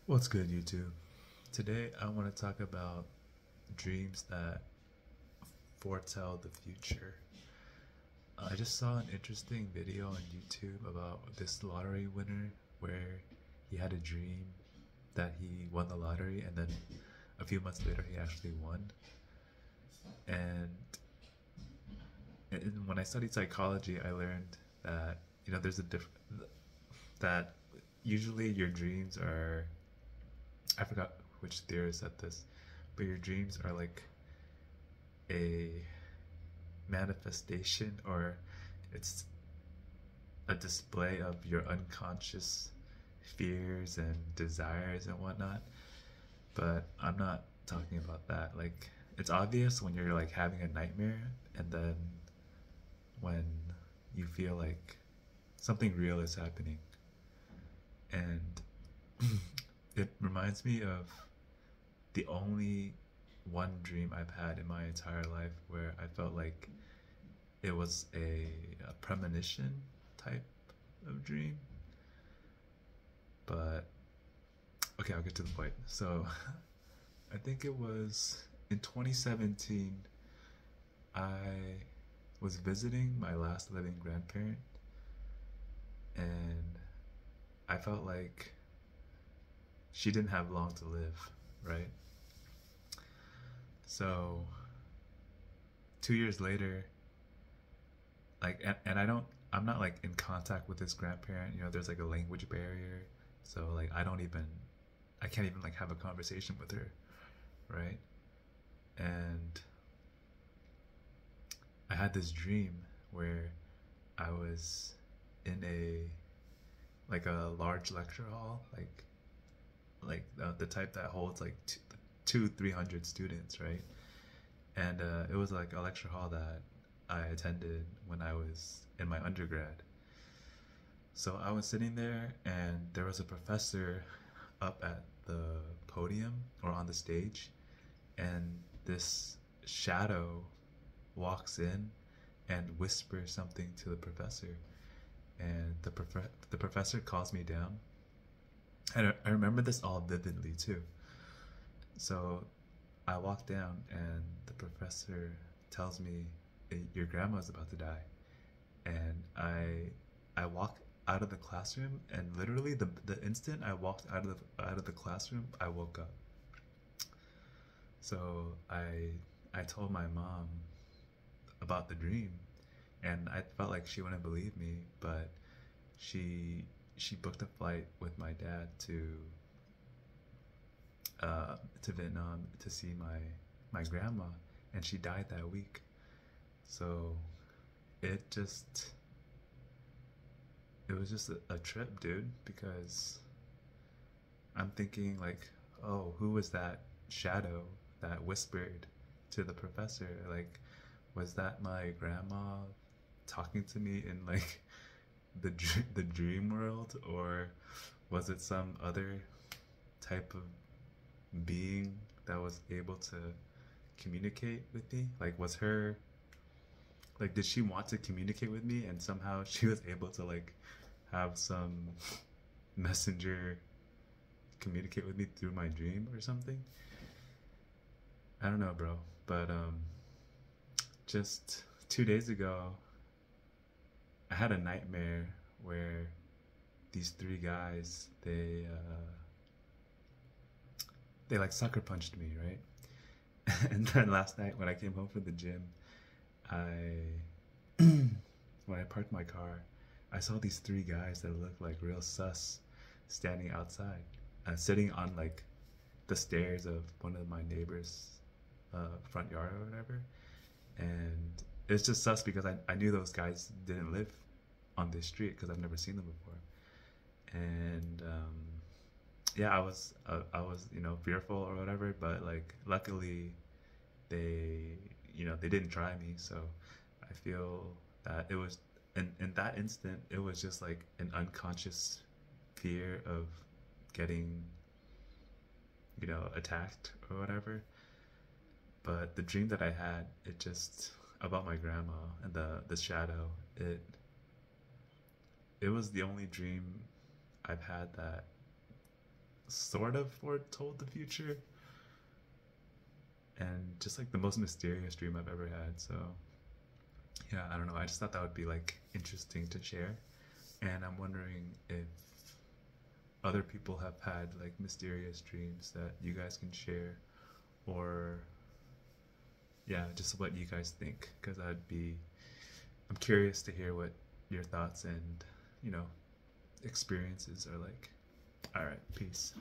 What's good, YouTube? Today I want to talk about dreams that foretell the future. I just saw an interesting video on YouTube about this lottery winner where he had a dream that he won the lottery and then a few months later he actually won. And when I studied psychology, I learned that there's a that usually your dreams are, I forgot which theorist said this, but your dreams are like a manifestation, or it's a display of your unconscious fears and desires and whatnot. But I'm not talking about that. Like, it's obvious when you're like having a nightmare, and then when you feel like something real is happening. And it reminds me of the only one dream I've had in my entire life where I felt like it was a premonition type of dream. But okay, I'll get to the point. So I think it was in 2017, I was visiting my last living grandparent, and I felt like she didn't have long to live, right? So 2 years later, like, and I'm not like in contact with this grandparent. There's like a language barrier, so like I can't even like have a conversation with her, right? And I had this dream where I was in a large lecture hall, the type that holds like 300 students, right? And it was like a lecture hall that I attended when I was in my undergrad. So I was sitting there, and there was a professor up at the podium or on the stage, and this shadow walks in and whispers something to the professor, and the professor calls me down. And I remember this all vividly too. So I walk down, and the professor tells me, your grandma's about to die. And I walk out of the classroom, and literally the instant I walked out of the classroom, I woke up. So I told my mom about the dream, and I felt like she wouldn't believe me, but she booked a flight with my dad to Vietnam to see my grandma, and she died that week. So it just it was just a trip, dude, because I'm thinking like, oh, who was that shadow that whispered to the professor? Like, was that my grandma talking to me in like the dream world, or was it some other type of being that was able to communicate with me? Like, was her like, did she want to communicate with me, and somehow she was able to like have some messenger communicate with me through my dream or something? I don't know, bro. But just 2 days ago, I had a nightmare where these three guys, they like sucker punched me, right? And then last night when I came home from the gym, I when I parked my car, I saw these three guys that looked like real sus standing outside, sitting on like the stairs of one of my neighbors' front yard or whatever. And it's just sus because I knew those guys didn't live on this street because I've never seen them before. And yeah, I was fearful or whatever, but like luckily they they didn't try me. So I feel that it was in that instant, it was just like an unconscious fear of getting attacked or whatever. But the dream that I had, it just about my grandma and the shadow, it was the only dream I've had that sort of foretold the future, and just like the most mysterious dream I've ever had. So yeah, I don't know. I just thought that would be like interesting to share, and I'm wondering if other people have had like mysterious dreams that you guys can share, or yeah, just what you guys think, because I'm curious to hear what your thoughts and, you know, experiences are like. All right, peace.